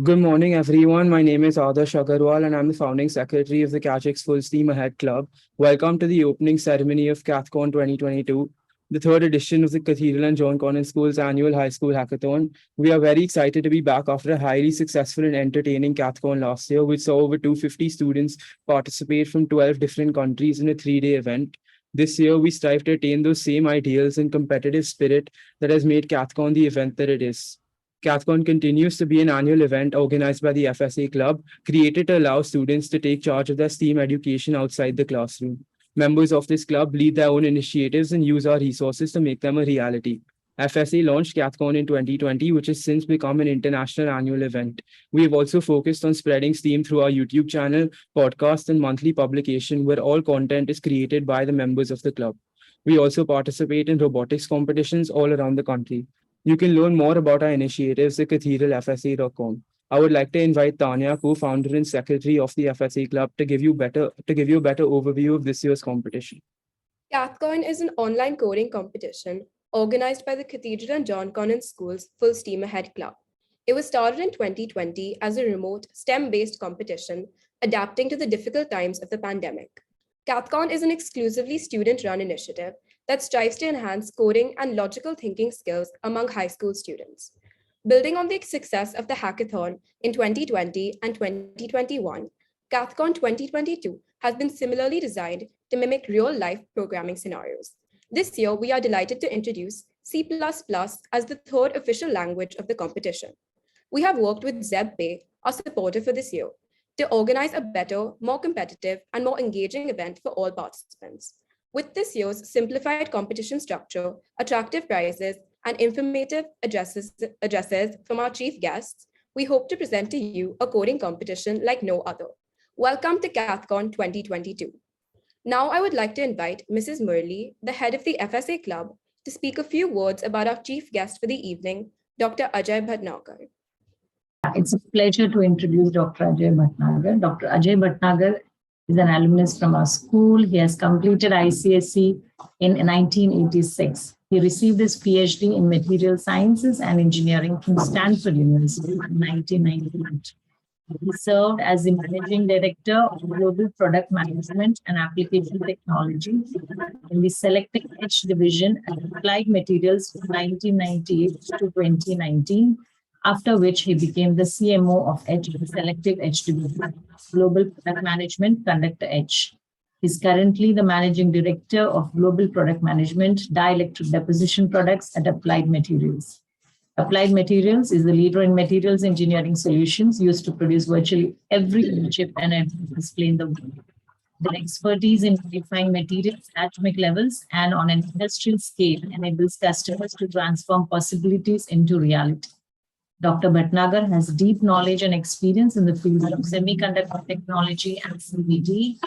Good morning, everyone. My name is Adarsh Agarwal, and I'm the founding secretary of the CATCHEX Full Steam Ahead Club. Welcome to the opening ceremony of CATHCON 2022, the third edition of the Cathedral and John Connon School's annual high school hackathon. We are very excited to be back after a highly successful and entertaining CATHCON last year, which saw over 250 students participate from 12 different countries in a 3-day event. This year, we strive to attain those same ideals and competitive spirit that has made CATHCON the event that it is. CATHCON continues to be an annual event organized by the FSA Club, created to allow students to take charge of their STEAM education outside the classroom. Members of this club lead their own initiatives and use our resources to make them a reality. FSA launched CATHCON in 2020, which has since become an international annual event. We have also focused on spreading STEAM through our YouTube channel, podcast, and monthly publication, where all content is created by the members of the club. We also participate in robotics competitions all around the country. You can learn more about our initiatives at cathedralfsa.com. I would like to invite Tanya, co-founder and secretary of the FSA Club, to give you a better overview of this year's competition. CATHCON is an online coding competition organized by the Cathedral and John Connon School's Full Steam Ahead Club. It was started in 2020 as a remote STEM-based competition adapting to the difficult times of the pandemic. CATHCON is an exclusively student-run initiative that strives to enhance coding and logical thinking skills among high school students. Building on the success of the hackathon in 2020 and 2021, CATHCON 2022 has been similarly designed to mimic real-life programming scenarios. This year, we are delighted to introduce C++ as the third official language of the competition. We have worked with Zeb Bay, our supporter for this year, to organize a better, more competitive, and more engaging event for all participants. With this year's simplified competition structure, attractive prizes, and informative addresses from our chief guests, we hope to present to you a coding competition like no other. Welcome to CATHCON 2022. Now I would like to invite Mrs. Murli, the head of the FSA Club, to speak a few words about our chief guest for the evening, Dr. Ajay Bhatnagar. It's a pleasure to introduce Dr. Ajay Bhatnagar. Dr. Ajay Bhatnagar is an alumnus from our school. He has completed ICSE in 1986. He received his PhD in Material Sciences and Engineering from Stanford University in 1991. He served as the Managing Director of Global Product Management and Application Technology in the Selective Etch Division at Applied Materials from 1998 to 2019, after which he became the CMO of Selective Etch Division, Global Product Management, Conductor Etch. He's currently the Managing Director of Global Product Management, Dielectric Deposition Products at Applied Materials. Applied Materials is the leader in materials engineering solutions used to produce virtually every chip and every display in the world. Their expertise in modifying materials at atomic levels and on an industrial scale enables customers to transform possibilities into reality. Dr. Bhatnagar has deep knowledge and experience in the field of semiconductor technology and CVD,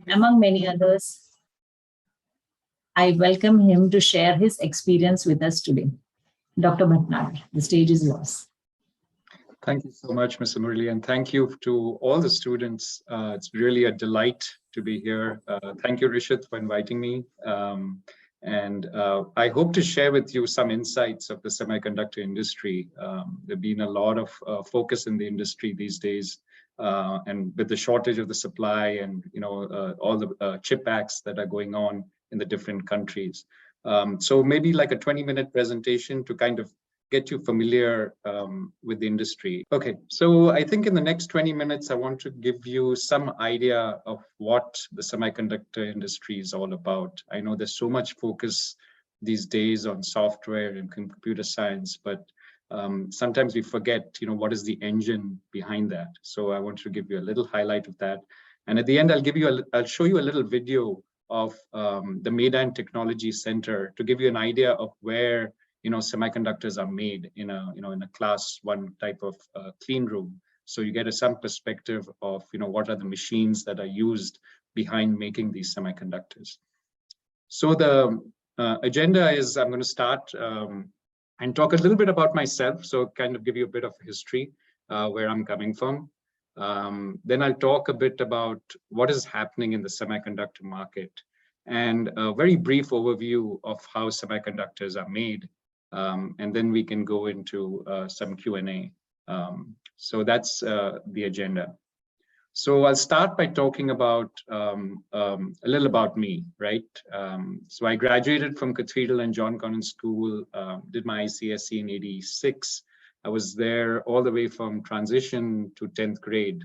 among many others. I welcome him to share his experience with us today. Dr. Bhatnagar, the stage is yours. Thank you so much, Mr. Murli, and thank you to all the students. It's really a delight to be here. Thank you, Rishit, for inviting me. I hope to share with you some insights of the semiconductor industry. There's been a lot of focus in the industry these days, and with the shortage of the supply and all the chip acts that are going on in the different countries. So maybe like a 20-minute presentation to kind of get you familiar with the industry. Okay, so I think in the next 20 minutes, I want to give you some idea of what the semiconductor industry is all about. I know there's so much focus these days on software and computer science, but sometimes we forget, what is the engine behind that. So I want to give you a little highlight of that. And at the end, I'll show you a little video of the Meydan Technology Center to give you an idea of where semiconductors are made in a class 1 type of clean room. So you get some perspective of what are the machines that are used behind making these semiconductors. So the agenda is I'm going to start and talk a little bit about myself. So kind of give you a bit of history, where I'm coming from. Then I'll talk a bit about what is happening in the semiconductor market and a very brief overview of how semiconductors are made. And then we can go into some Q&A. So that's the agenda. So I'll start by talking about a little about me, right? So I graduated from Cathedral and John Connon School, did my ICSE in '86. I was there all the way from transition to 10th grade,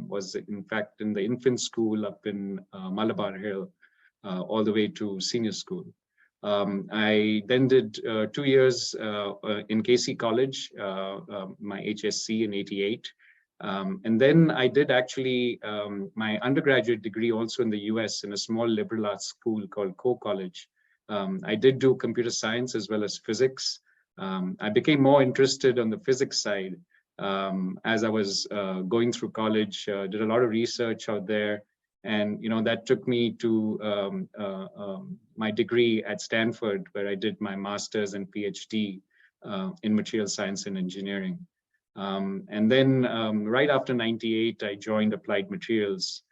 was in fact in the infant school up in Malabar Hill, all the way to senior school. I then did 2 years in KC College, my HSC in '88. And then I did actually my undergraduate degree also in the US in a small liberal arts school called College. I did do computer science as well as physics. I became more interested on the physics side as I was going through college, did a lot of research out there. And that took me to my degree at Stanford, where I did my master's and PhD in material science and engineering. And then right after '98, I joined Applied Materials.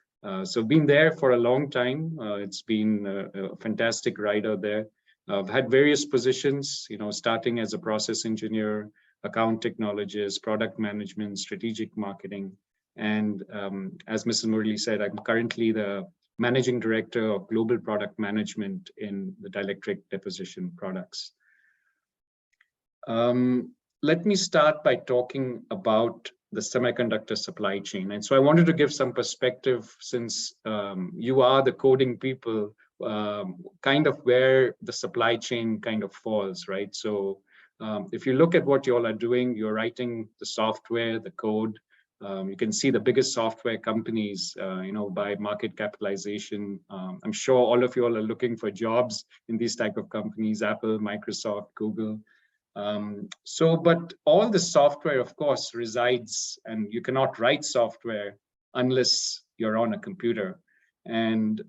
So been there for a long time. It's been a fantastic ride out there. I've had various positions, starting as a process engineer, account technologist, product management, strategic marketing. And as Mrs. Murali said, I'm currently the managing director of global product management in the dielectric deposition products. Let me start by talking about the semiconductor supply chain. And so I wanted to give some perspective, since you are the coding people, kind of where the supply chain kind of falls, right? So if you look at what you all are doing, you're writing the software, the code. You can see the biggest software companies, by market capitalization. I'm sure all of you all are looking for jobs in these type of companies: Apple, Microsoft, Google. But all the software, of course, resides, and you cannot write software unless you're on a computer. And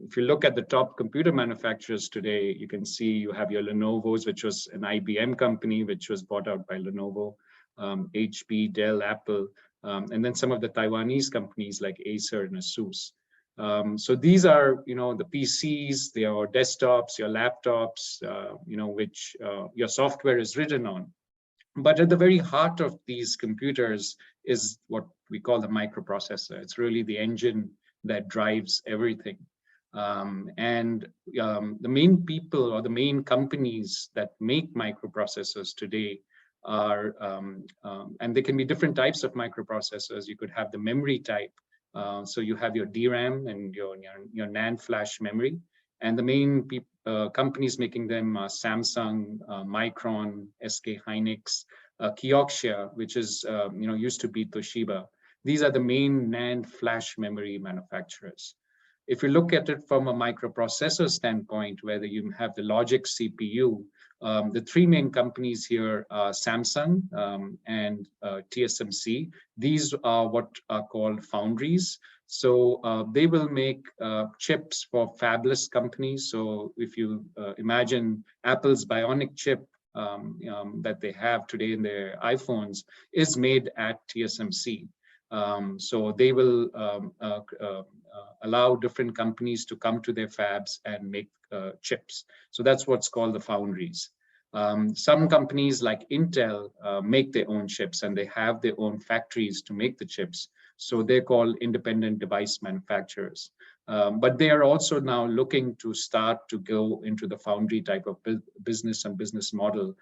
if you look at the top computer manufacturers today, you can see you have your Lenovo's, which was an IBM company, which was bought out by Lenovo, HP, Dell, Apple, and then some of the Taiwanese companies like Acer and Asus. So these are, the PCs, your desktops, your laptops, which your software is written on. But at the very heart of these computers is what we call the microprocessor. It's really the engine that drives everything. The main people or the main companies that make microprocessors today are, and they can be different types of microprocessors. You could have the memory type. So you have your DRAM and your NAND flash memory, and the main companies making them are Samsung, Micron, SK Hynix, Kioxia, which is used to be Toshiba. These are the main NAND flash memory manufacturers. If you look at it from a microprocessor standpoint, whether you have the logic CPU, the three main companies here are Samsung and TSMC. These are what are called foundries. So they will make chips for fabless companies. So if you imagine Apple's Bionic chip that they have today in their iPhones is made at TSMC. So they will allow different companies to come to their fabs and make chips. So that's what's called the foundries. Some companies like Intel make their own chips, and they have their own factories to make the chips. So they're called independent device manufacturers. But they are also now looking to start to go into the foundry type of business and business model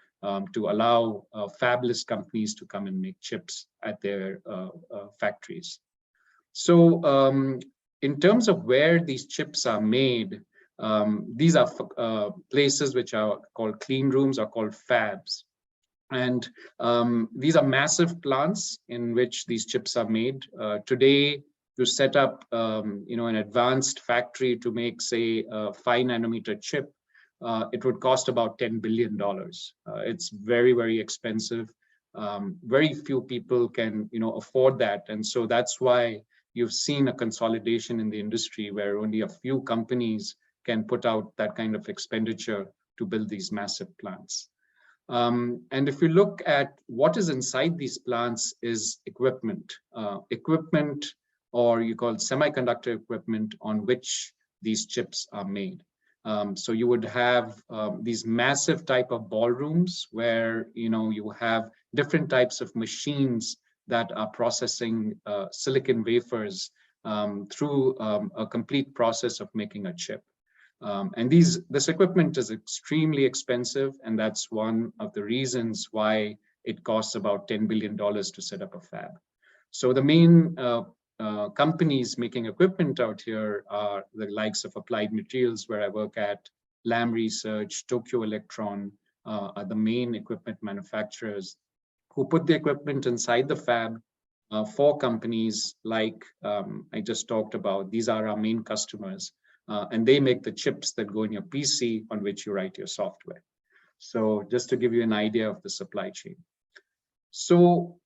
to allow fabless companies to come and make chips at their factories. So in terms of where these chips are made, these are places which are called clean rooms or called fabs. And these are massive plants in which these chips are made. Today, to set up an advanced factory to make, say, a 5 nanometer chip, it would cost about $10 billion. It's very, very expensive. Very few people can afford that. And so that's why you've seen a consolidation in the industry where only a few companies can put out that kind of expenditure to build these massive plants. And if you look at what is inside these plants is equipment, or you call it semiconductor equipment on which these chips are made. So you would have these massive type of ballrooms where you have different types of machines that are processing silicon wafers through a complete process of making a chip. And this equipment is extremely expensive, and that's one of the reasons why it costs about $10 billion to set up a fab. So the main companies making equipment out here are the likes of Applied Materials, where I work at, Lam Research, Tokyo Electron are the main equipment manufacturers who put the equipment inside the fab for companies like I just talked about. These are our main customers, and they make the chips that go in your PC on which you write your software. So just to give you an idea of the supply chain. So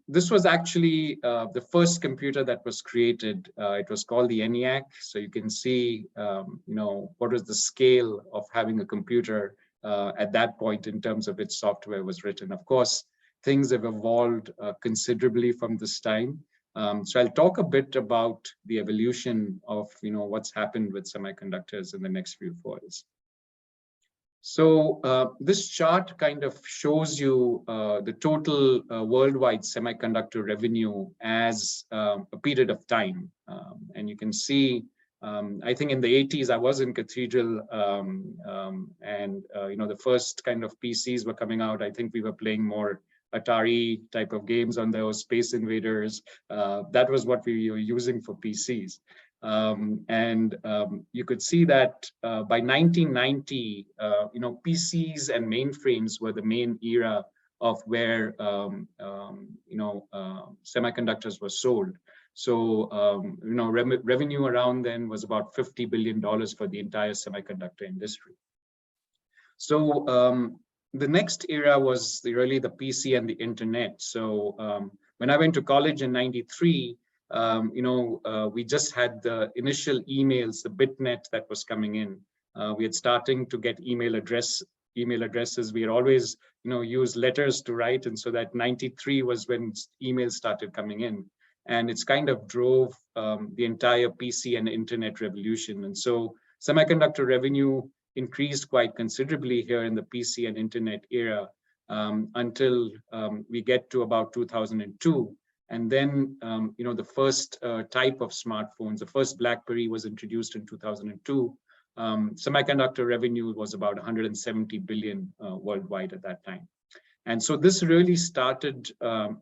this was actually the first computer that was created. It was called the ENIAC. So you can see, what was the scale of having a computer at that point in terms of its software was written. Of course, things have evolved considerably from this time. So I'll talk a bit about the evolution of what's happened with semiconductors in the next few slides. So this chart kind of shows you the total worldwide semiconductor revenue as a period of time. And you can see, I think in the 80s, I was in Cathedral, and the first kind of PCs were coming out. I think we were playing more Atari type of games on those, Space Invaders. That was what we were using for PCs. You could see that by 1990, PCs and mainframes were the main era of where semiconductors were sold. So revenue around then was about $50 billion for the entire semiconductor industry. So the next era was really the PC and the internet. So when I went to college in '93, we just had the initial emails, the bitnet that was coming in. We had starting to get email addresses. We had always, used letters to write, and so that '93 was when emails started coming in, and it's kind of drove the entire PC and internet revolution. And so semiconductor revenue increased quite considerably here in the PC and internet era until we get to about 2002. And then, the first type of smartphones, the first BlackBerry was introduced in 2002. Semiconductor revenue was about 170 billion worldwide at that time. And so this really started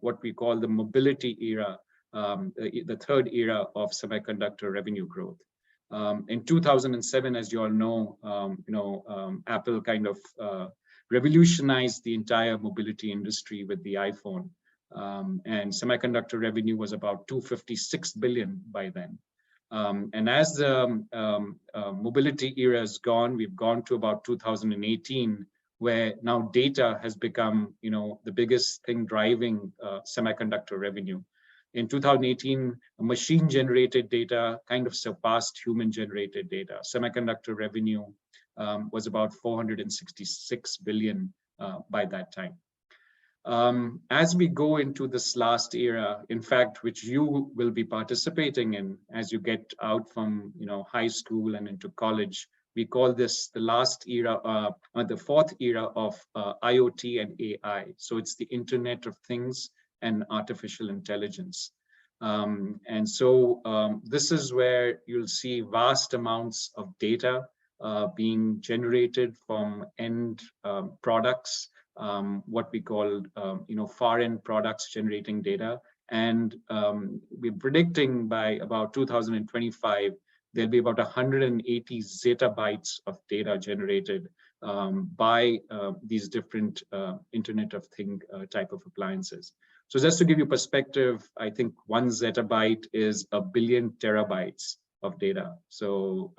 what we call the mobility era, the third era of semiconductor revenue growth. In 2007, as you all know, Apple kind of revolutionized the entire mobility industry with the iPhone. And semiconductor revenue was about 256 billion by then. And as the mobility era is gone, we've gone to about 2018, where now data has become, the biggest thing driving semiconductor revenue. In 2018, machine-generated data kind of surpassed human-generated data. Semiconductor revenue was about 466 billion by that time. As we go into this last era, in fact, which you will be participating in as you get out from high school and into college, we call this the last era, the fourth era of IoT and AI. So it's the Internet of Things and artificial intelligence. And so this is where you'll see vast amounts of data being generated from end products, what we call far-end products generating data. And we're predicting by about 2025, there'll be about 180 zettabytes of data generated by these different Internet of Things type of appliances. So just to give you perspective, I think 1 zettabyte is 1 billion terabytes of data. So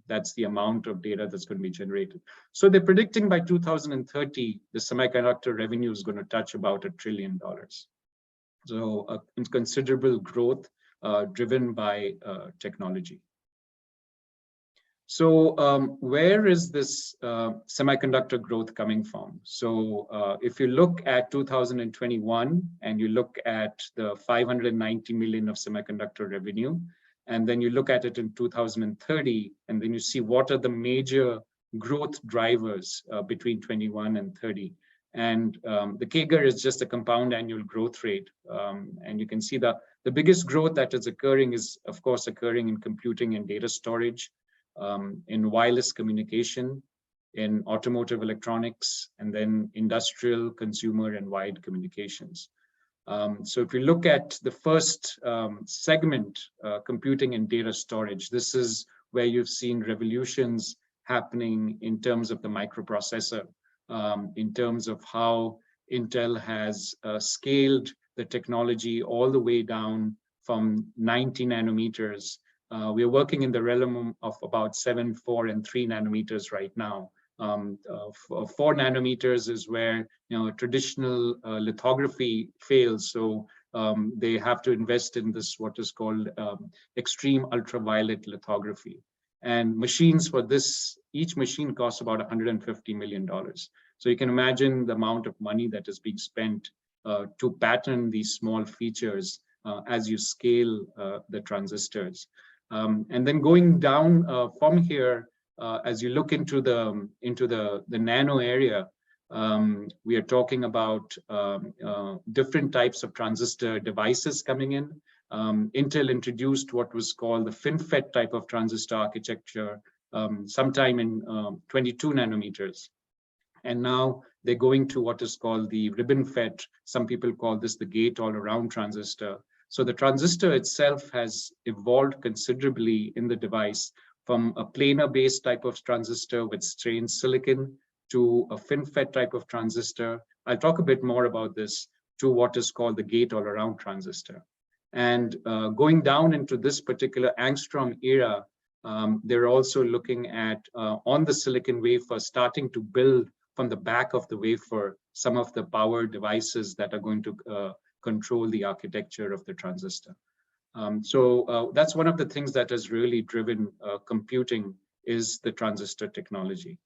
that's the amount of data that's going to be generated. So they're predicting by 2030, the semiconductor revenue is going to touch about $1 trillion. So considerable growth driven by technology. So where is this semiconductor growth coming from? So if you look at 2021 and you look at the 590 million of semiconductor revenue, and then you look at it in 2030, and then you see what are the major growth drivers between 21 and 30. And the CAGR is just a compound annual growth rate. And you can see the biggest growth that is occurring is, of course, occurring in computing and data storage, in wireless communication, in automotive electronics, and then industrial, consumer, and wired communications. So if we look at the first segment, computing and data storage, this is where you've seen revolutions happening in terms of the microprocessor, in terms of how Intel has scaled the technology all the way down from 90 nanometers. We are working in the realm of about 7, 4, and 3 nanometers right now. 4 nanometers is where traditional lithography fails, so they have to invest in this what is called extreme ultraviolet lithography. And machines for this, each machine costs about $150 million. So you can imagine the amount of money that is being spent to pattern these small features as you scale the transistors. And then going down from here, as you look into the nano area, we are talking about different types of transistor devices coming in. Intel introduced what was called the FinFET type of transistor architecture sometime in 22 nanometers. And now they're going to what is called the ribbon FET. Some people call this the gate-all-around transistor. So the transistor itself has evolved considerably in the device from a planar-based type of transistor with strained silicon to a FinFET type of transistor. I'll talk a bit more about this, to what is called the gate-all-around transistor. And going down into this particular angstrom era, they're also looking at, on the silicon wafer, starting to build from the back of the wafer some of the power devices that are going to control the architecture of the transistor. So that's one of the things that has really driven computing, is the transistor technology.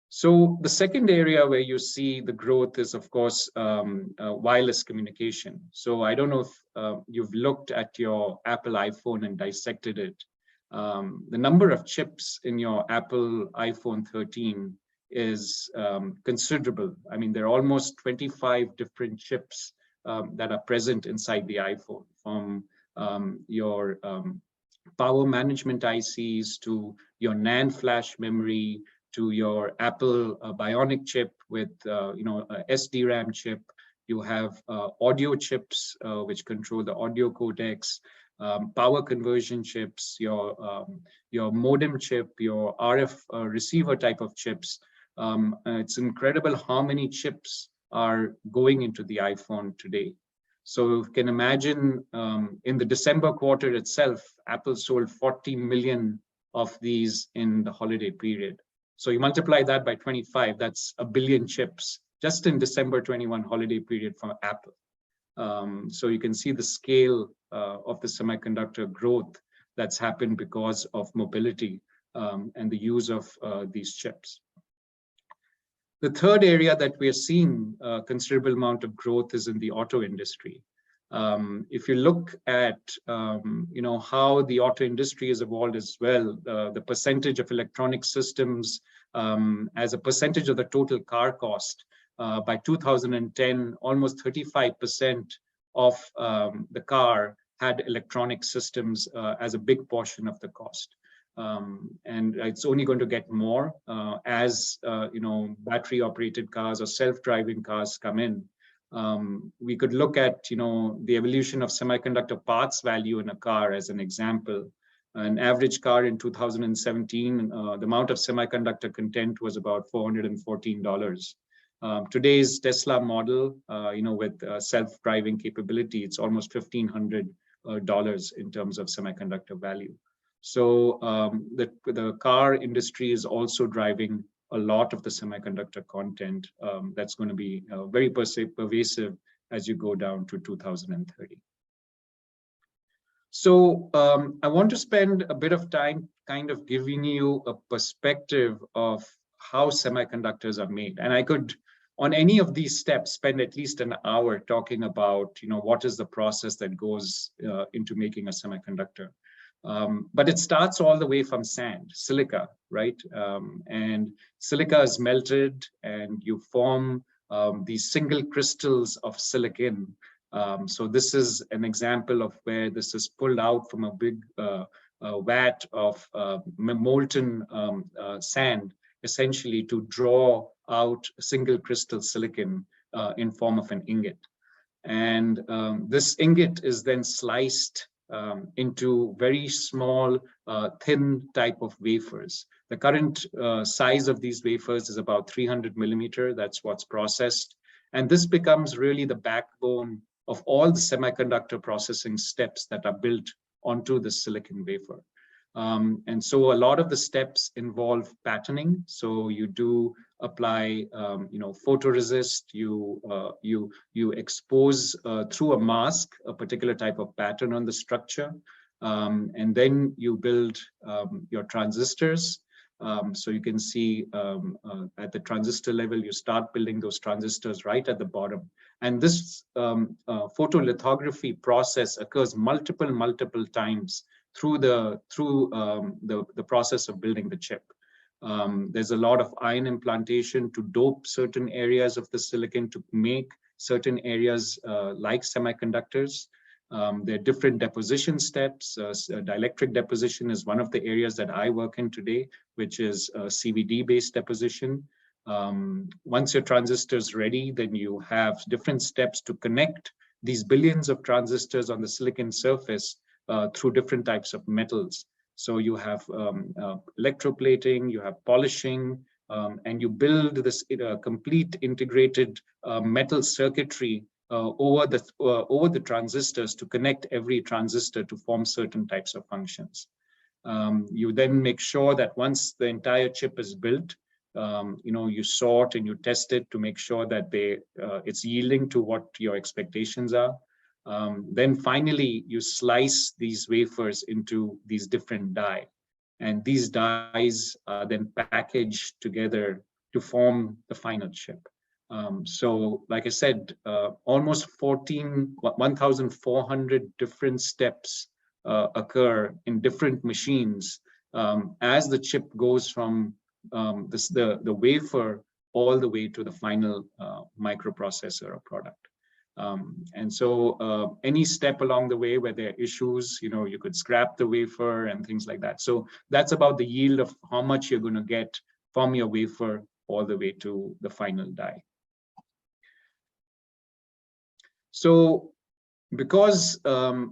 So the second area where you see the growth is, of course, wireless communication. So I don't know if you've looked at your Apple iPhone and dissected it. The number of chips in your Apple iPhone 13 is considerable. I mean, there are almost 25 different chips that are present inside the iPhone, from your power management ICs to your NAND flash memory, to your Apple Bionic chip with a SDRAM chip. You have audio chips which control the audio codecs, power conversion chips, your modem chip, your RF receiver type of chips. It's incredible how many chips are going into the iPhone today. So you can imagine in the December quarter itself, Apple sold 40 million of these in the holiday period. So you multiply that by 25, that's 1 billion chips just in December 21 holiday period from Apple. So you can see the scale of the semiconductor growth that's happened because of mobility and the use of these chips. The third area that we are seeing a considerable amount of growth is in the auto industry. If you look at how the auto industry has evolved as well, the percentage of electronic systems as a percentage of the total car cost, by 2010, almost 35% of the car had electronic systems as a big portion of the cost. And it's only going to get more as battery operated cars or self-driving cars come in. We could look at the evolution of semiconductor parts value in a car as an example. An average car in 2017, the amount of semiconductor content was about $414. Today's Tesla model, with self-driving capability, it's almost $1,500 in terms of semiconductor value. So the car industry is also driving a lot of the semiconductor content that's going to be very pervasive as you go down to 2030. So I want to spend a bit of time kind of giving you a perspective of how semiconductors are made. And I could, on any of these steps, spend at least an hour talking about what is the process that goes into making a semiconductor. But it starts all the way from sand, silica, right? And silica is melted and you form these single crystals of silicon. So this is an example of where this is pulled out from a big vat of molten sand, essentially to draw out single crystal silicon in form of an ingot. And this ingot is then sliced into very small, thin type of wafers. The current size of these wafers is about 300 millimeter. That's what's processed. And this becomes really the backbone of all the semiconductor processing steps that are built onto the silicon wafer. And so a lot of the steps involve patterning. So you do apply, photoresist. You expose through a mask a particular type of pattern on the structure, and then you build your transistors. So you can see at the transistor level, you start building those transistors right at the bottom. And this photolithography process occurs multiple times through the process of building the chip. There's a lot of ion implantation to dope certain areas of the silicon to make certain areas like semiconductors. There are different deposition steps. Dielectric deposition is one of the areas that I work in today, which is CVD-based deposition. Once your transistor is ready, then you have different steps to connect these billions of transistors on the silicon surface through different types of metals. So you have electroplating, you have polishing, and you build this complete integrated metal circuitry over the transistors to connect every transistor to form certain types of functions. You then make sure that once the entire chip is built, you sort and you test it to make sure that it's yielding to what your expectations are. Then finally, you slice these wafers into these different die. And these dies are then packaged together to form the final chip. So like I said, almost 1,400 different steps occur in different machines as the chip goes from the wafer all the way to the final microprocessor or product. And so any step along the way where there are issues, you could scrap the wafer and things like that. So that's about the yield of how much you're going to get from your wafer all the way to the final die. So because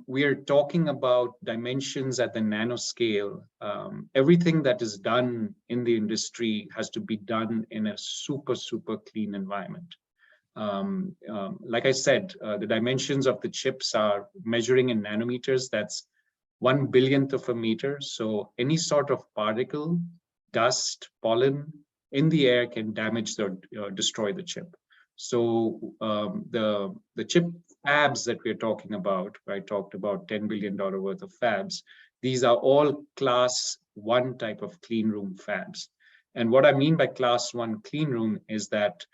we are talking about dimensions at the nanoscale, everything that is done in the industry has to be done in a super clean environment. Like I said, the dimensions of the chips are measuring in nanometers. That's 1 billionth of a meter. So any sort of particle, dust, pollen in the air can damage or destroy the chip. So the chip fabs that we're talking about, I talked about $10 billion worth of fabs. These are all class 1 type of clean room fabs. And what I mean by class 1 clean room is that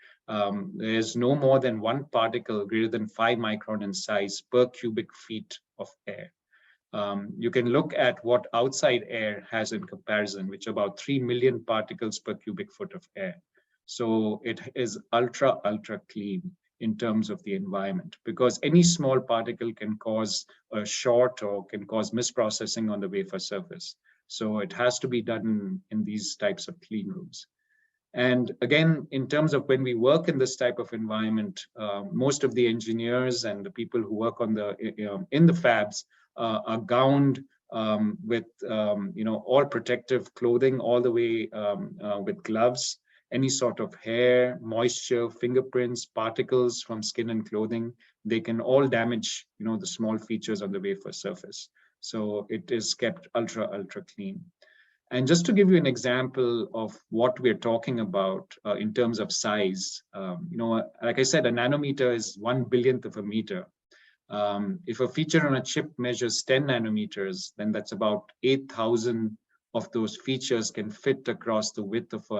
there's no more than 1 particle greater than 5 micron in size per cubic feet of air. You can look at what outside air has in comparison, which is about 3 million particles per cubic foot of air. So it is ultra clean in terms of the environment, because any small particle can cause a short or can cause misprocessing on the wafer surface. So it has to be done in these types of clean rooms. And again, in terms of when we work in this type of environment, most of the engineers and the people who work on in the fabs are gowned with all protective clothing, all the way with gloves. Any sort of hair, moisture, fingerprints, particles from skin and clothing, they can all damage the small features on the wafer surface. So it is kept ultra clean. And just to give you an example of what we're talking about in terms of size, like I said, a nanometer is 1 billionth of a meter. If a feature on a chip measures 10 nanometers, then that's about 8,000 of those features can fit across the width of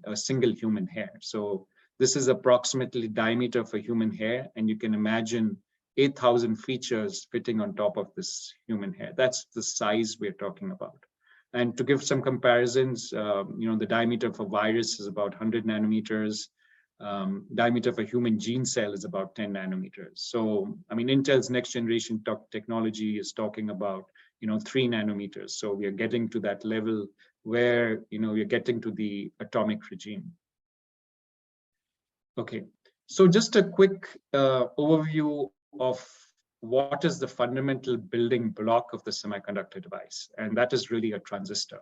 a single human hair. So this is approximately diameter of a human hair, and you can imagine 8,000 features fitting on top of this human hair. That's the size we're talking about. And to give some comparisons, the diameter of a virus is about 100 nanometers. Diameter of a human gene cell is about 10 nanometers. So, I mean, Intel's next generation technology is talking about, 3 nanometers. So we are getting to that level where, we're getting to the atomic regime. Okay, so just a quick overview of what is the fundamental building block of the semiconductor device, and that is really a transistor.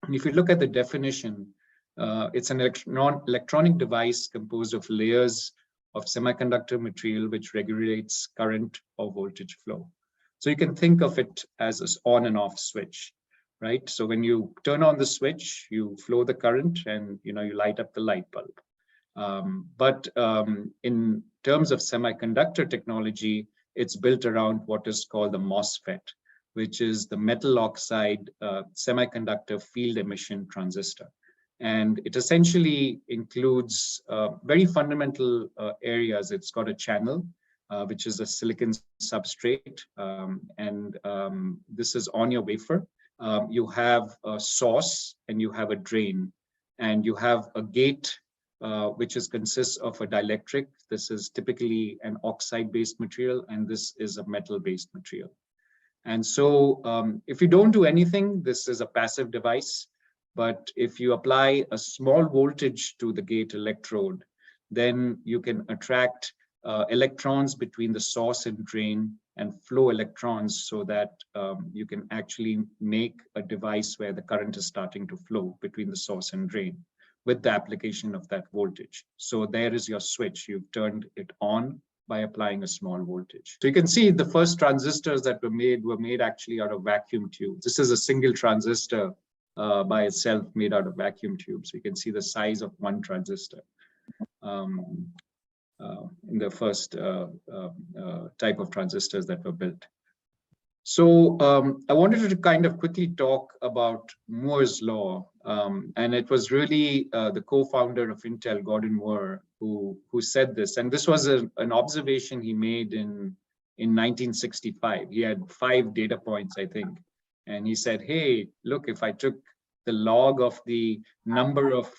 And if you look at the definition, it's an electronic device composed of layers of semiconductor material which regulates current or voltage flow. So you can think of it as an on and off switch, right? So when you turn on the switch, you flow the current and you light up the light bulb. But in terms of semiconductor technology, it's built around what is called the MOSFET, which is the metal oxide semiconductor field emission transistor. And it essentially includes very fundamental areas. It's got a channel, which is a silicon substrate. And this is on your wafer. You have a source and you have a drain. And you have a gate, which consists of a dielectric. This is typically an oxide-based material, and this is a metal-based material. And so if you don't do anything, this is a passive device. But if you apply a small voltage to the gate electrode, then you can attract electrons between the source and drain and flow electrons so that you can actually make a device where the current is starting to flow between the source and drain with the application of that voltage. So there is your switch. You've turned it on by applying a small voltage. So you can see the first transistors that were made actually out of vacuum tubes. This is a single transistor by itself made out of vacuum tubes. So you can see the size of one transistor in the first type of transistors that were built. So I wanted to kind of quickly talk about Moore's law, and it was really the co-founder of Intel, Gordon Moore, who said this. And this was an observation he made in 1965. He had 5 data points, I think, and he said, "Hey, look, if I took the log of the number of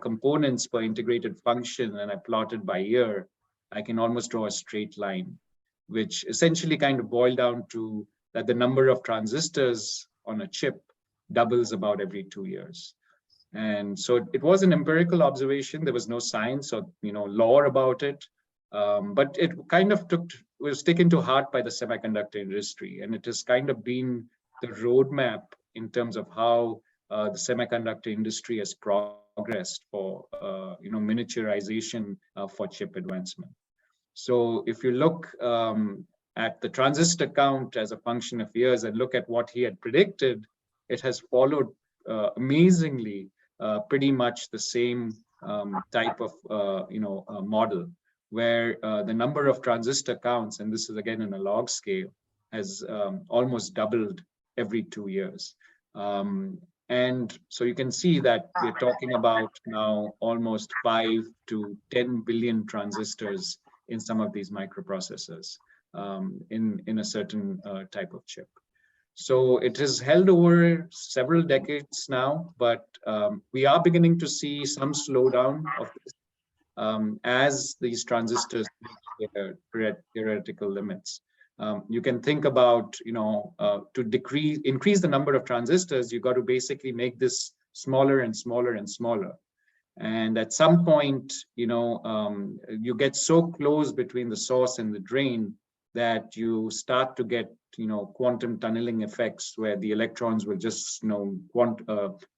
components per integrated function and I plotted by year, I can almost draw a straight line," which essentially kind of boiled down to that the number of transistors on a chip doubles about every 2 years. And so it was an empirical observation. There was no science or law about it, but it kind of was taken to heart by the semiconductor industry, and it has kind of been the roadmap in terms of how the semiconductor industry has progressed for miniaturization for chip advancement. So if you look at the transistor count as a function of years and look at what he had predicted, it has followed amazingly pretty much the same type of model, where the number of transistor counts, and this is again in a log scale, has almost doubled every 2 years. And so you can see that we're talking about now almost 5 to 10 billion transistors in some of these microprocessors in a certain type of chip. So it has held over several decades now, but we are beginning to see some slowdown of this as these transistors reach their theoretical limits. You can think about, to increase the number of transistors, you got to basically make this smaller and smaller and smaller. And at some point, you get so close between the source and the drain that you start to get, quantum tunneling effects where the electrons will just,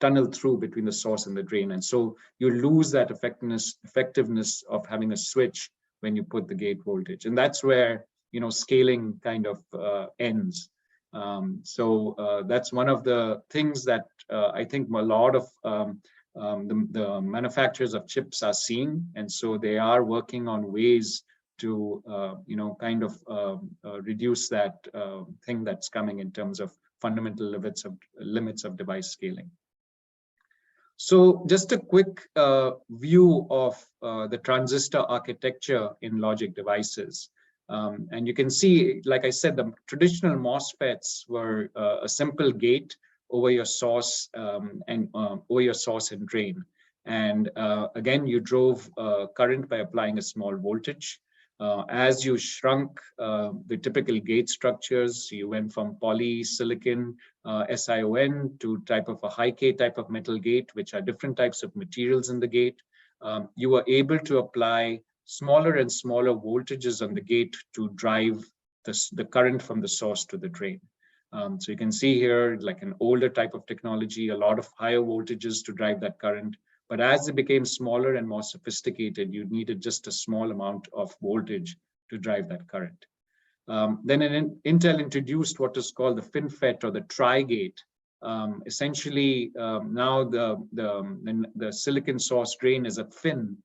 tunnel through between the source and the drain. And so you lose that effectiveness of having a switch when you put the gate voltage. And that's where, scaling kind of ends. So that's one of the things that I think a lot of the manufacturers of chips are seeing. And so they are working on ways to, reduce that thing that's coming in terms of fundamental limits of device scaling. So just a quick view of the transistor architecture in logic devices. And you can see, like I said, the traditional MOSFETs were a simple gate over your source over your source and drain. And again, you drove current by applying a small voltage. As you shrunk the typical gate structures, you went from polysilicon, SiON, to type of a high K type of metal gate, which are different types of materials in the gate. You were able to apply smaller and smaller voltages on the gate to drive the current from the source to the drain. So you can see here, like an older type of technology, a lot of higher voltages to drive that current. But as it became smaller and more sophisticated, you needed just a small amount of voltage to drive that current. Then Intel introduced what is called the FinFET, or the tri-gate. Essentially, now the silicon source drain is a fin,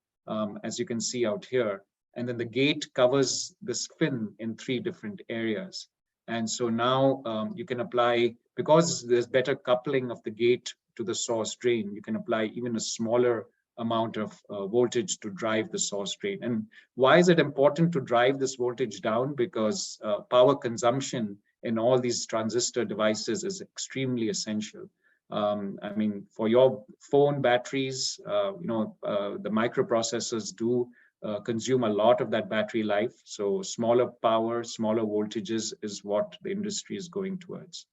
as you can see out here. And then the gate covers this fin in 3 different areas. And so now you can apply, because there's better coupling of the gate to the source drain, you can apply even a smaller amount of voltage to drive the source drain. And why is it important to drive this voltage down? Because power consumption in all these transistor devices is extremely essential. I mean, for your phone batteries, the microprocessors do consume a lot of that battery life. So smaller power, smaller voltages is what the industry is going towards.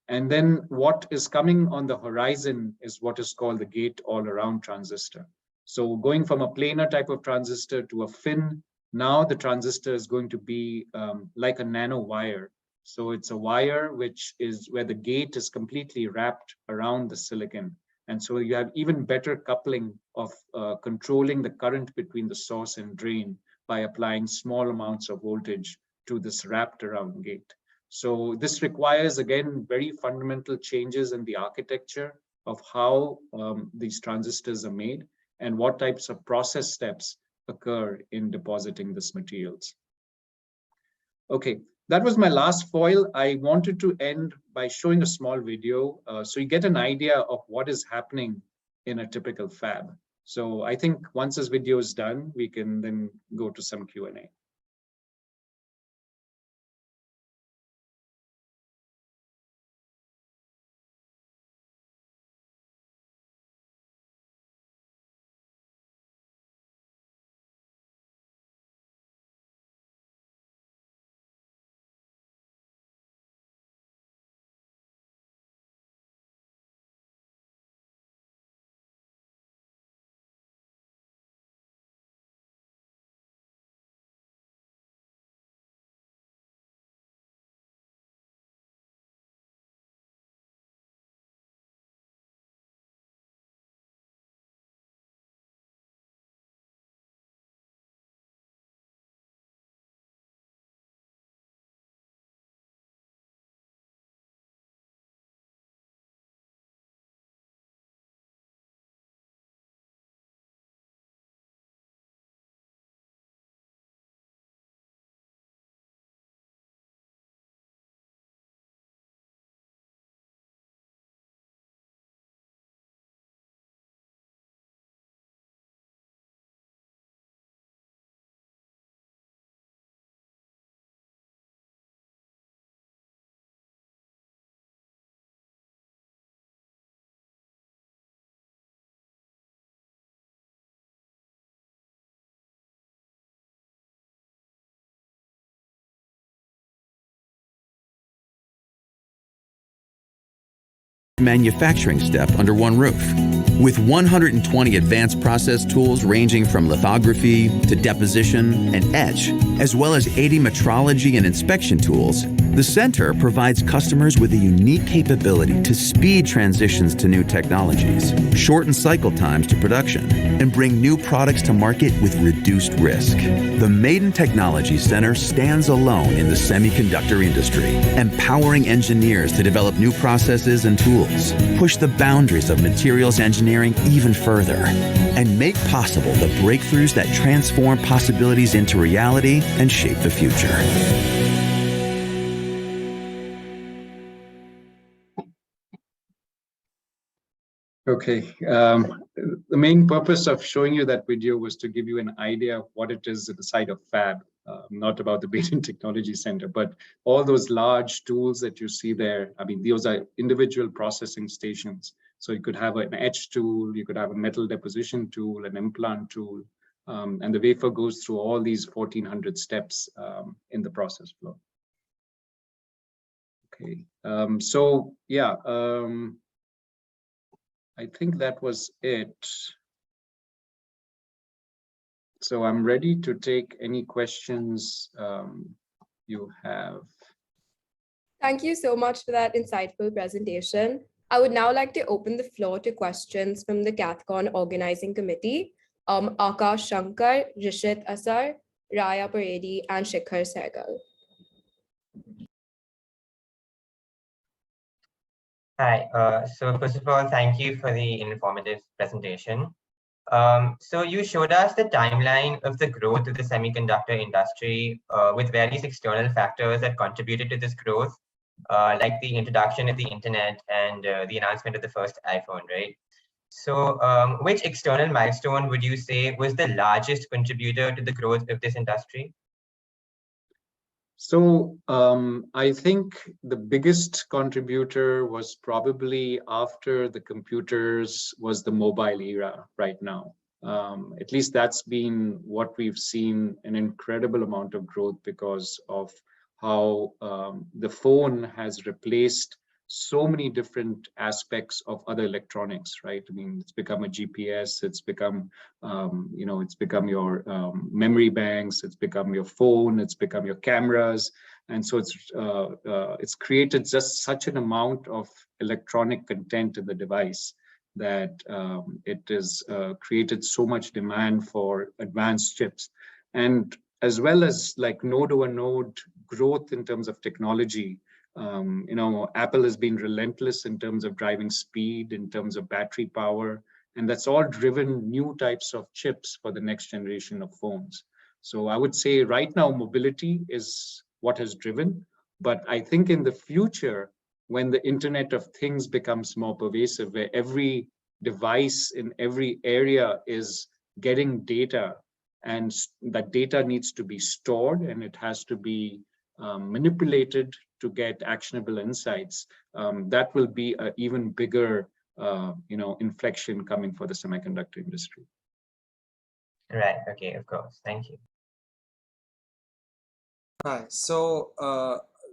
And then what is coming on the horizon is what is called the gate-all-around transistor. So going from a planar type of transistor to a fin, now the transistor is going to be like a nanowire. So it's a wire which is where the gate is completely wrapped around the silicon. And so you have even better coupling of controlling the current between the source and drain by applying small amounts of voltage to this wrapped around gate. So this requires, again, very fundamental changes in the architecture of how these transistors are made and what types of process steps occur in depositing these materials. Okay, that was my last foil. I wanted to end by showing a small video so you get an idea of what is happening in a typical fab. So I think once this video is done, we can then go to some Q&A. Manufacturing step under one roof. With 120 advanced process tools ranging from lithography to deposition and etch, as well as 80 metrology and inspection tools, the center provides customers with a unique capability to speed transitions to new technologies, shorten cycle times to production, and bring new products to market with reduced risk. The Maiden Technology Center stands alone in the semiconductor industry, empowering engineers to develop new processes and tools, push the boundaries of materials engineering even further, and make possible the breakthroughs that transform possibilities into reality and shape the future. Okay. The main purpose of showing you that video was to give you an idea of what it is at the side of Fab, not about the Baton Technology Center, but all those large tools that you see there. I mean, those are individual processing stations. So you could have an etch tool, you could have a metal deposition tool, an implant tool, and the wafer goes through all these 1400 steps in the process flow. Okay. So yeah. I think that was it. So I'm ready to take any questions you have. Thank you so much for that insightful presentation. I would now like to open the floor to questions from the CATHCON Organizing Committee. Akash Shankar, Rishit Asar, Raya Paredi, and Shikhar Sehgal. Hi, so first of all, thank you for the informative presentation. So you showed us the timeline of the growth of the semiconductor industry with various external factors that contributed to this growth, like the introduction of the internet and the announcement of the first iPhone, right? So which external milestone would you say was the largest contributor to the growth of this industry? So I think the biggest contributor was probably after the computers was the mobile era right now. At least that's been what we've seen, an incredible amount of growth because of how the phone has replaced so many different aspects of other electronics, right? I mean, it's become a GPS, it's become, it's become your memory banks, it's become your phone, it's become your cameras. And so it's created just such an amount of electronic content in the device that it has created so much demand for advanced chips. And as well as like node over node growth in terms of technology, Apple has been relentless in terms of driving speed, in terms of battery power, and that's all driven new types of chips for the next generation of phones. So I would say right now, mobility is what has driven, but I think in the future, when the Internet of Things becomes more pervasive, where every device in every area is getting data, and that data needs to be stored and it has to be manipulated to get actionable insights, that will be an even bigger, inflection coming for the semiconductor industry. Right. Okay. Of course. Thank you. Hi. So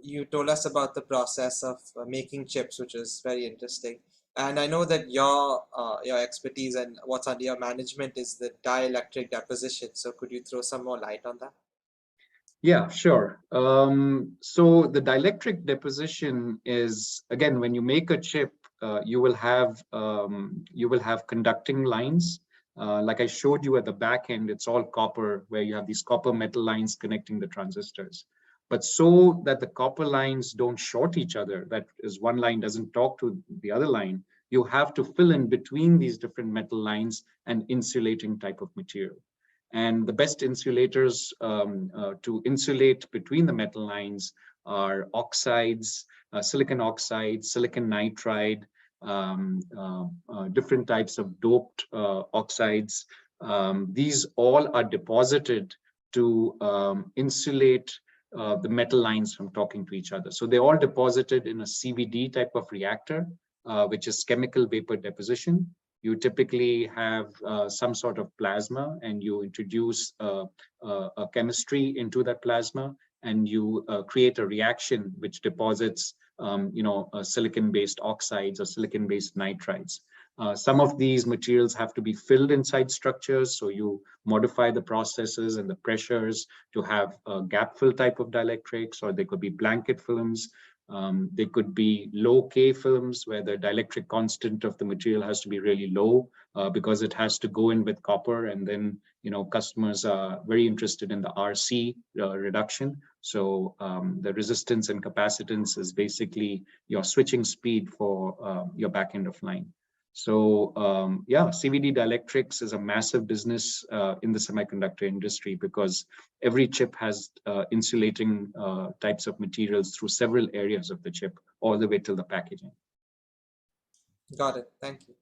you told us about the process of making chips, which is very interesting. And I know that your expertise and what's under your management is the dielectric deposition. So could you throw some more light on that? Yeah, sure. So the dielectric deposition is, again, when you make a chip, you will have conducting lines. Like I showed you at the back end, it's all copper, where you have these copper metal lines connecting the transistors. But so that the copper lines don't short each other, that is, one line doesn't talk to the other line, you have to fill in between these different metal lines an insulating type of material. And the best insulators to insulate between the metal lines are oxides, silicon oxide, silicon nitride, different types of doped oxides. These all are deposited to insulate the metal lines from talking to each other. So they're all deposited in a CVD type of reactor, which is chemical vapor deposition. You typically have some sort of plasma, and you introduce a chemistry into that plasma, and you create a reaction which deposits, silicon-based oxides or silicon-based nitrides. Some of these materials have to be filled inside structures, so you modify the processes and the pressures to have a gap fill type of dielectrics, or they could be blanket films. They could be low K films where the dielectric constant of the material has to be really low because it has to go in with copper, and then customers are very interested in the RC reduction. So the resistance and capacitance is basically your switching speed for your back end of line. So yeah, CVD dielectrics is a massive business in the semiconductor industry because every chip has insulating types of materials through several areas of the chip, all the way till the packaging. Got it. Thank you.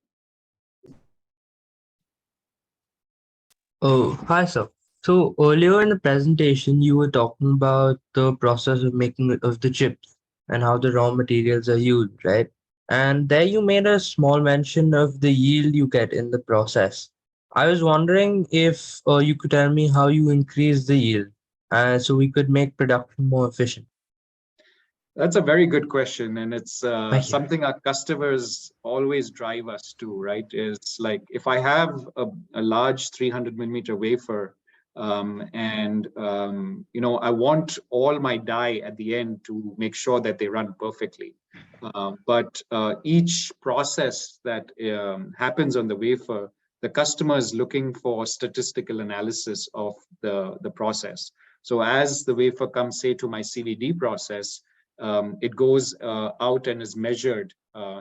Oh, hi, sir. So earlier in the presentation, you were talking about the process of making of the chips and how the raw materials are used, right? And there you made a small mention of the yield you get in the process. I was wondering if you could tell me how you increase the yield, so we could make production more efficient. That's a very good question, and it's Thank you. something our customers always drive us to, right? Is like if I have a large 300 millimeter wafer, and I want all my die at the end to make sure that they run perfectly. But each process that happens on the wafer, the customer is looking for statistical analysis of the process. So as the wafer comes, say, to my CVD process, it goes out and is measured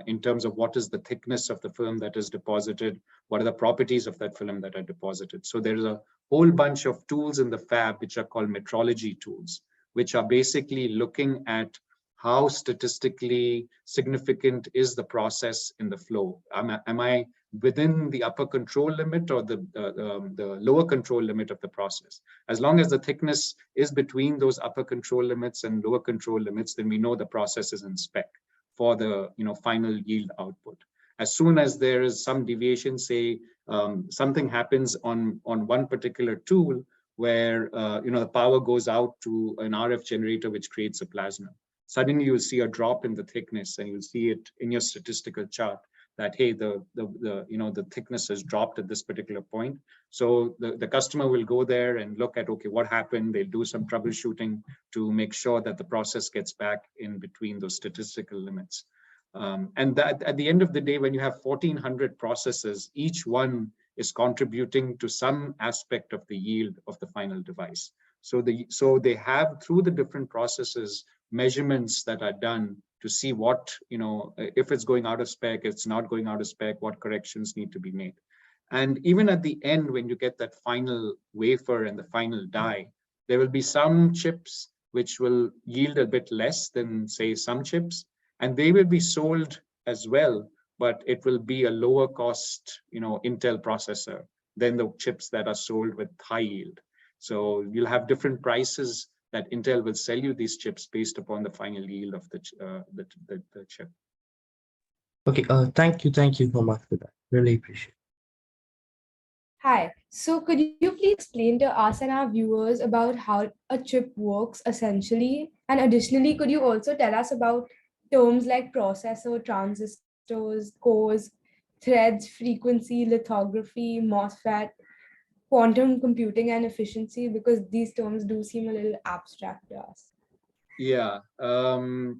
in terms of what is the thickness of the film that is deposited, what are the properties of that film that are deposited. So there's a whole bunch of tools in the fab which are called metrology tools, which are basically looking at how statistically significant is the process in the flow. Am I within the upper control limit or the lower control limit of the process? As long as the thickness is between those upper control limits and lower control limits, then we know the process is in spec for the final yield output. As soon as there is some deviation, say something happens on one particular tool where the power goes out to an RF generator which creates a plasma, suddenly you'll see a drop in the thickness, and you'll see it in your statistical chart that, hey, the thickness has dropped at this particular point. So the customer will go there and look at, okay, what happened? They'll do some troubleshooting to make sure that the process gets back in between those statistical limits. And that at the end of the day, when you have 1,400 processes, each one is contributing to some aspect of the yield of the final device. So they have, through the different processes, measurements that are done to see what, if it's going out of spec, it's not going out of spec, what corrections need to be made. And even at the end, when you get that final wafer and the final die, there will be some chips which will yield a bit less than, say, some chips, and they will be sold as well, but it will be a lower cost, Intel processor than the chips that are sold with high yield. So you'll have different prices that Intel will sell you these chips based upon the final yield of the chip. Okay, thank you so much for that. Really appreciate it. Hi, so could you please explain to us and our viewers about how a chip works essentially? And additionally, could you also tell us about terms like processor, transistors, cores, threads, frequency, lithography, MOSFET, quantum computing, and efficiency? Because these terms do seem a little abstract to us. Yeah.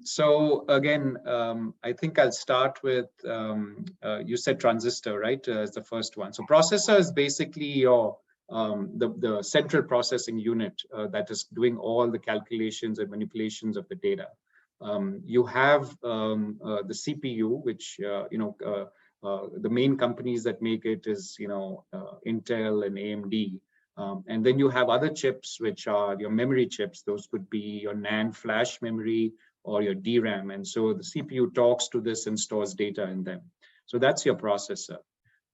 So again, I think I'll start with, you said transistor, right? As the first one. So processor is basically your the central processing unit that is doing all the calculations and manipulations of the data. You have the CPU, which the main companies that make it is Intel and AMD. And then you have other chips, which are your memory chips. Those could be your NAND flash memory or your DRAM. And so the CPU talks to this and stores data in them. So that's your processor.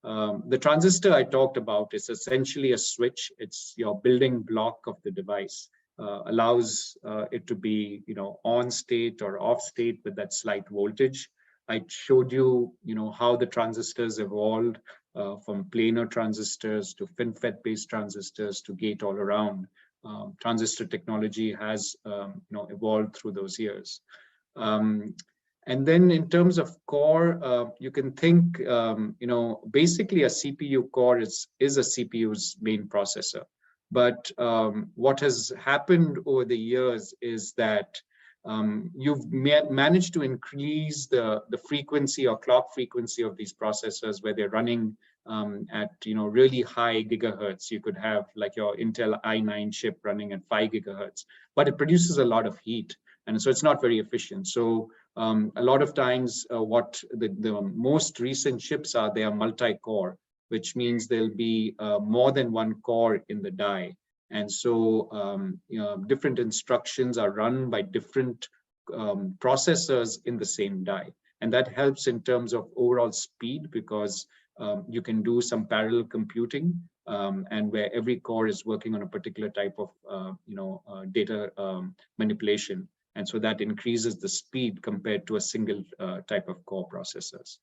The transistor I talked about is essentially a switch. It's your building block of the device. Allows it to be, on state or off state with that slight voltage. I showed you, how the transistors evolved from planar transistors to FinFET-based transistors to gate-all-around. Transistor technology has, evolved through those years. And then in terms of core, you can think, basically a CPU core is a CPU's main processor. But what has happened over the years is that you've managed to increase the frequency or clock frequency of these processors where they're running at really high gigahertz. You could have like your Intel i9 chip running at 5 gigahertz, but it produces a lot of heat, and so it's not very efficient. So a lot of times what the most recent chips are, they are multi-core, which means there'll be more than one core in the die. And so different instructions are run by different processors in the same die. And that helps in terms of overall speed, because you can do some parallel computing, and where every core is working on a particular type of data manipulation. And so that increases the speed compared to a single type of core processors.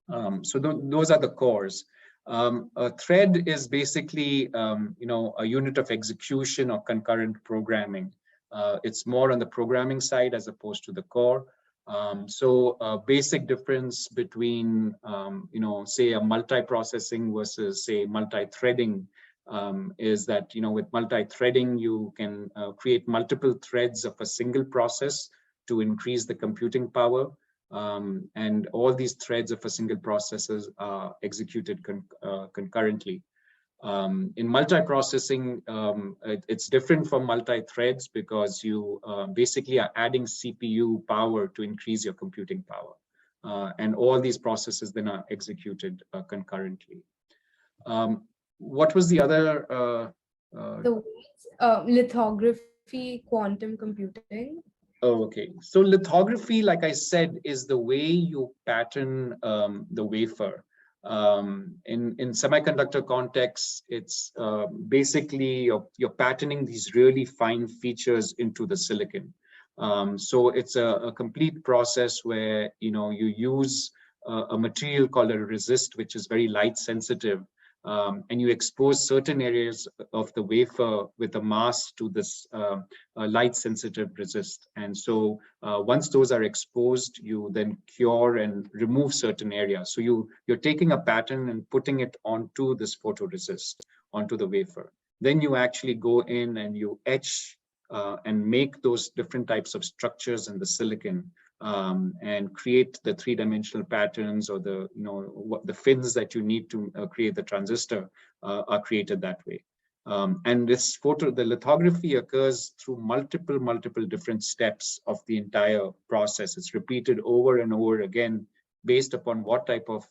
So those are the cores. A thread is basically, a unit of execution or concurrent programming. It's more on the programming side as opposed to the core. So a basic difference between, say a multi-processing versus say multi-threading is that, with multi-threading, you can create multiple threads of a single process to increase the computing power. And all these threads of a single processor are executed concurrently. In multi-processing, it's different from multi-threads because you basically are adding CPU power to increase your computing power. And all these processes then are executed concurrently. What was the other? Lithography, quantum computing. Oh, okay. So lithography, like I said, is the way you pattern the wafer. In semiconductor context, it's basically you're patterning these really fine features into the silicon. So it's a complete process where you use a material called a resist, which is very light sensitive. And you expose certain areas of the wafer with a mask to this light sensitive resist. And so once those are exposed, you then cure and remove certain areas. So you're taking a pattern and putting it onto this photoresist, onto the wafer. Then you actually go in and you etch and make those different types of structures in the silicon. And create the three-dimensional patterns or the fins that you need to create the transistor are created that way. And the lithography occurs through multiple different steps of the entire process. It's repeated over and over again based upon what type of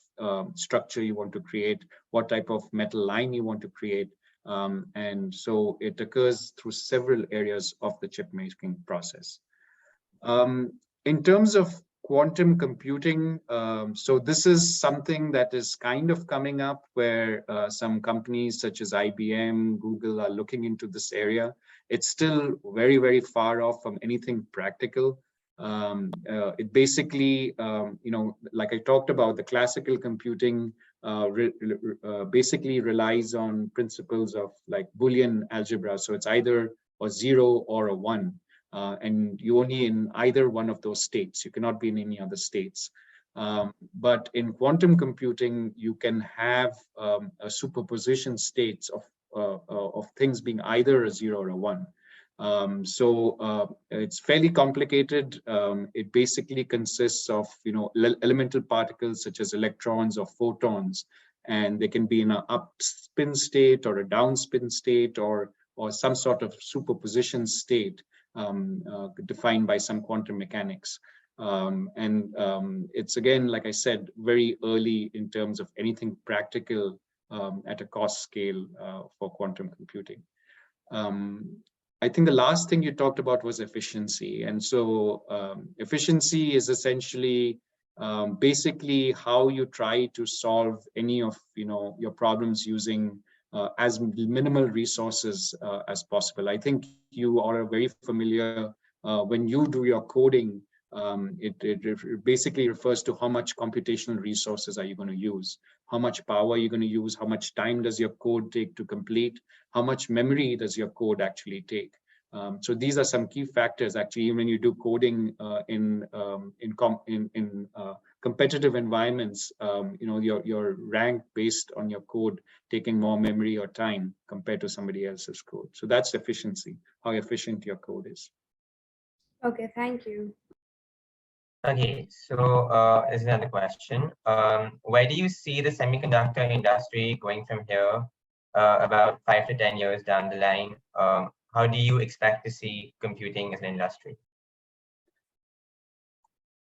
structure you want to create, what type of metal line you want to create. And so it occurs through several areas of the chip making process. In terms of quantum computing, so this is something that is kind of coming up where some companies such as IBM, Google are looking into this area. It's still very far off from anything practical. It basically, like I talked about, the classical computing basically relies on principles of like Boolean algebra. So it's either a 0 or a 1. And you only in either one of those states. You cannot be in any other states. But in quantum computing, you can have a superposition states of things being either a 0 or a 1. So it's fairly complicated. It basically consists of elemental particles such as electrons or photons, and they can be in an up spin state or a down spin state or some sort of superposition state. Defined by some quantum mechanics. It's again, like I said, very early in terms of anything practical at a cost scale for quantum computing. I think the last thing you talked about was efficiency. And so efficiency is essentially basically how you try to solve any of your problems using as minimal resources as possible. I think you are very familiar when you do your coding, it basically refers to how much computational resources are you going to use, how much power you're going to use, how much time does your code take to complete, how much memory does your code actually take. So these are some key factors actually when you do coding in competitive environments. You're ranked based on your code taking more memory or time compared to somebody else's code. So that's efficiency, how efficient your code is. Okay, thank you. Okay, so is another question. Where do you see the semiconductor industry going from here, about 5 to 10 years down the line? How do you expect to see computing as an industry?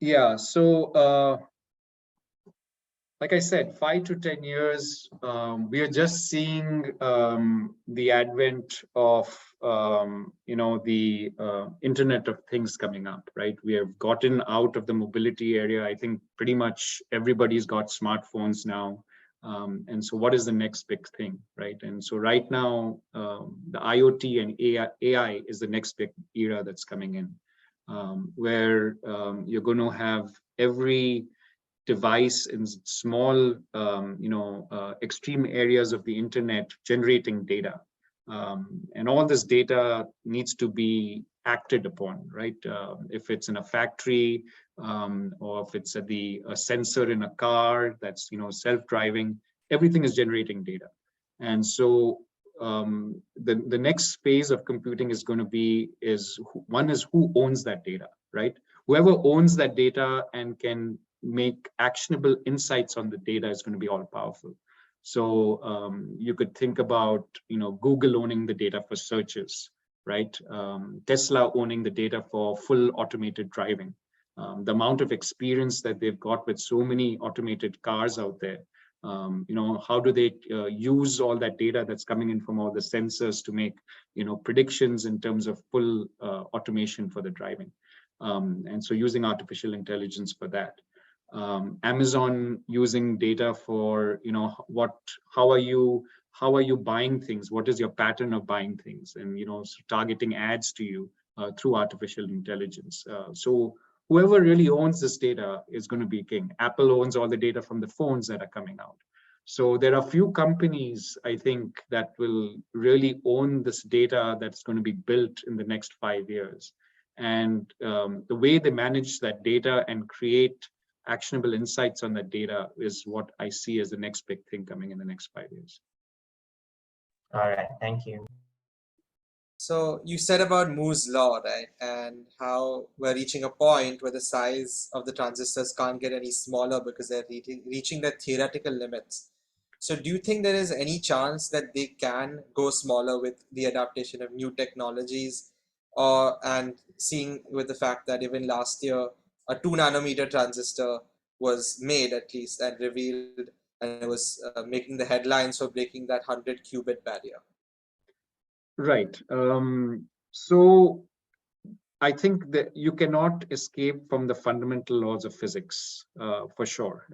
Yeah, so like I said, 5 to 10 years, we are just seeing the advent of the Internet of Things coming up, right? We have gotten out of the mobility area. I think pretty much everybody's got smartphones now. And so what is the next big thing, right? And so right now, the IoT and AI is the next big era that's coming in, where you're going to have every device in small, extreme areas of the internet generating data. And all this data needs to be acted upon, right? If it's in a factory, or if it's a sensor in a car that's self-driving, everything is generating data. And so the next phase of computing is going to be one is who owns that data, right? Whoever owns that data and can make actionable insights on the data is going to be all powerful. So you could think about Google owning the data for searches, right? Tesla owning the data for full automated driving. The amount of experience that they've got with so many automated cars out there. How do they use all that data that's coming in from all the sensors to make predictions in terms of full automation for the driving, and so using artificial intelligence for that. Amazon using data for how are you buying things, what is your pattern of buying things, and so targeting ads to you through artificial intelligence. So whoever really owns this data is going to be king. Apple owns all the data from the phones that are coming out. So there are few companies, I think, that will really own this data that's going to be built in the next 5 years. And the way they manage that data and create actionable insights on that data is what I see as the next big thing coming in the next 5 years. All right, thank you. So you said about Moore's law, right? And how we're reaching a point where the size of the transistors can't get any smaller because they're reaching their theoretical limits. So do you think there is any chance that they can go smaller with the adaptation of new technologies? And seeing with the fact that even last year, a 2 nanometer transistor was made at least and revealed, and it was making the headlines for breaking that 100 qubit barrier. Right. So I think that you cannot escape from the fundamental laws of physics, for sure,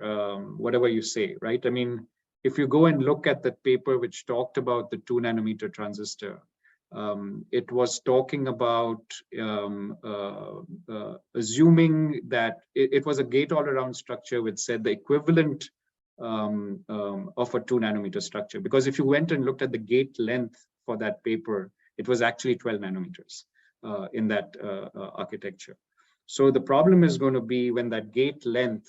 whatever you say, right? I mean, if you go and look at that paper which talked about the 2 nanometer transistor, it was talking about assuming that it was a gate-all-around structure which said the equivalent of a 2 nanometer structure. Because if you went and looked at the gate length for that paper, it was actually 12 nanometers in that architecture. So the problem is going to be when that gate length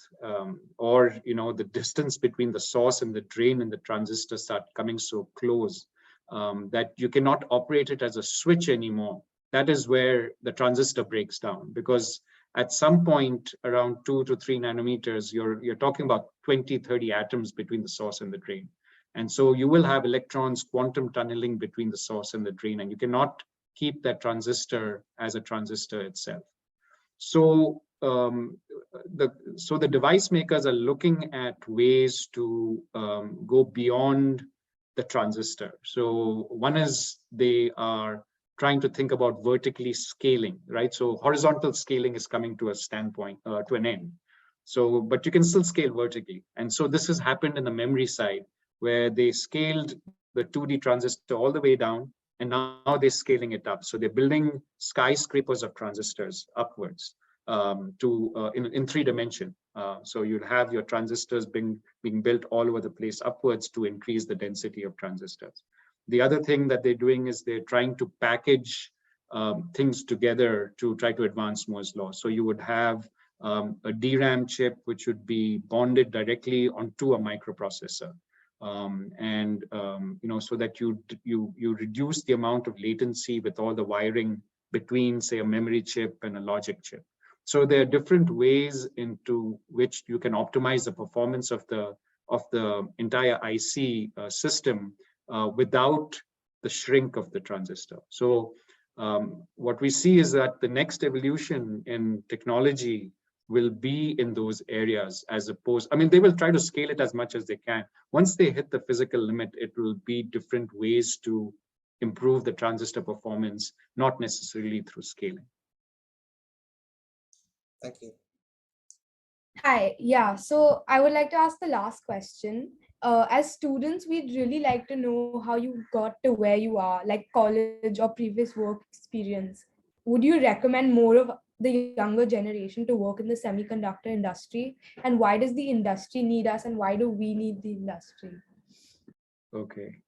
or the distance between the source and the drain and the transistor start coming so close that you cannot operate it as a switch anymore. That is where the transistor breaks down, because at some point around 2 to 3 nanometers, you're talking about 20, 30 atoms between the source and the drain. And so you will have electrons quantum tunneling between the source and the drain, and you cannot keep that transistor as a transistor itself. So the device makers are looking at ways to go beyond the transistor. So one is they are trying to think about vertically scaling, right? So horizontal scaling is coming to a standpoint, to an end. So, but you can still scale vertically. And so this has happened in the memory side, where they scaled the 2D transistor all the way down, and now they're scaling it up. So they're building skyscrapers of transistors upwards in 3 dimension. So you'd have your transistors being built all over the place upwards to increase the density of transistors. The other thing that they're doing is they're trying to package things together to try to advance Moore's law. So you would have a DRAM chip which would be bonded directly onto a microprocessor. So that you reduce the amount of latency with all the wiring between, say, a memory chip and a logic chip. So there are different ways into which you can optimize the performance of the entire IC system without the shrink of the transistor. So what we see is that the next evolution in technology will be in those areas, as opposed, I mean, they will try to scale it as much as they can. Once they hit the physical limit, it will be different ways to improve the transistor performance, not necessarily through scaling. Thank you. Hi, yeah, so I would like to ask the last question. as students, we'd really like to know how you got to where you are, like college or previous work experience. Would you recommend more of the younger generation to work in the semiconductor industry? And why does the industry need us, and why do we need the industry? Okay.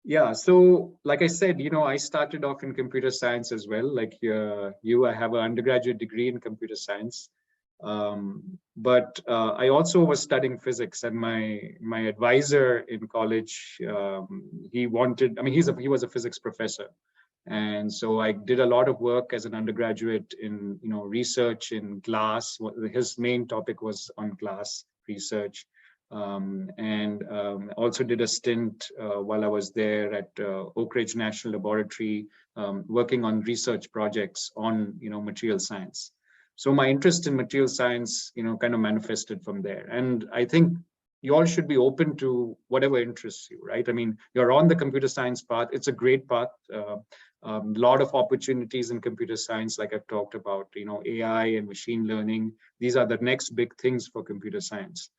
Yeah, so like I said, I started off in computer science as well. Like I have an undergraduate degree in computer science. But I also was studying physics, and my advisor in college, he was a physics professor. And so I did a lot of work as an undergraduate in, research in glass. His main topic was on glass research. And also did a stint while I was there at Oak Ridge National Laboratory, working on research projects on, material science. So my interest in material science, kind of manifested from there. And I think you all should be open to whatever interests you, right? I mean, you're on the computer science path. It's a great path. A lot of opportunities in computer science, like I've talked about, AI and machine learning. These are the next big things for computer science.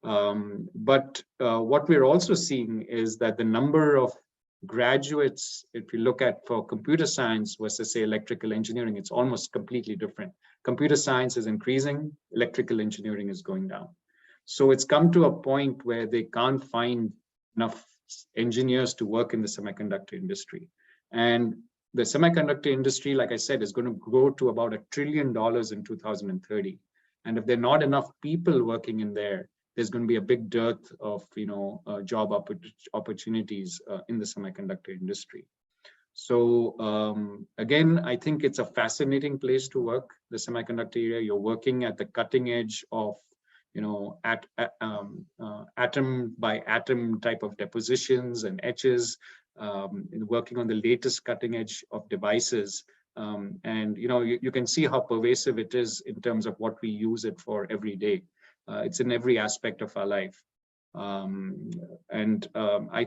But what we're also seeing is that the number of graduates, if you look at for computer science versus say electrical engineering, it's almost completely different. Computer science is increasing, electrical engineering is going down. So it's come to a point where they can't find enough engineers to work in the semiconductor industry. And the semiconductor industry, like I said, is going to grow to about $1 trillion in 2030. And if there are not enough people working in there, there's going to be a big dearth of job opportunities in the semiconductor industry. So again, I think it's a fascinating place to work, the semiconductor area. You're working at the cutting edge of atom by atom type of depositions and etches, working on the latest cutting edge of devices. And you can see how pervasive it is in terms of what we use it for every day. It's in every aspect of our life. I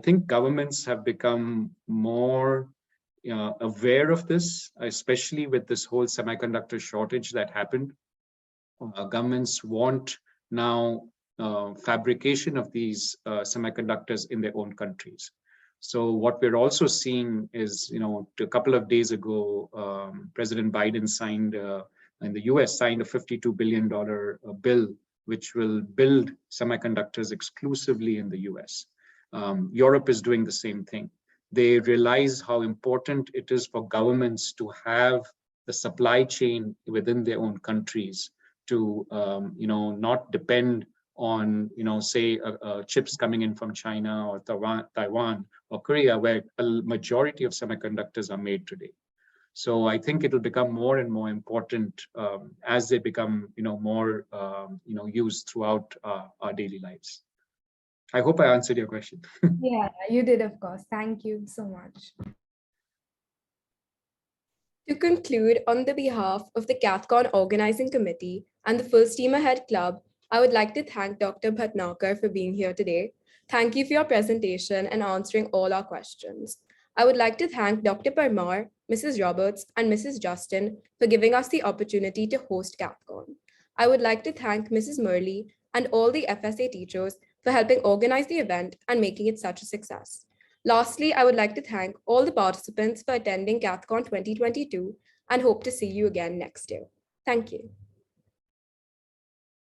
think governments have become more aware of this, especially with this whole semiconductor shortage that happened. Governments want now fabrication of these semiconductors in their own countries. So what we're also seeing is, a couple of days ago, President Biden signed, in the US, signed a $52 billion bill, which will build semiconductors exclusively in the US. Europe is doing the same thing. They realize how important it is for governments to have the supply chain within their own countries to, not depend on, say, chips coming in from China or Taiwan or Korea, where a majority of semiconductors are made today. So I think it will become more and more important as they become, more, used throughout our daily lives. I hope I answered your question. Yeah, you did, of course. Thank you so much. To conclude, on the behalf of the CATHCON Organizing Committee and the Full Steam Ahead Club, I would like to thank Dr. Bhatnagar for being here today. Thank you for your presentation and answering all our questions. I would like to thank Dr. Parmar, Mrs. Roberts, and Mrs. Justin for giving us the opportunity to host CATHCON. I would like to thank Mrs. Murley and all the FSA teachers for helping organize the event and making it such a success. Lastly, I would like to thank all the participants for attending CATHCON 2022 and hope to see you again next year. Thank you.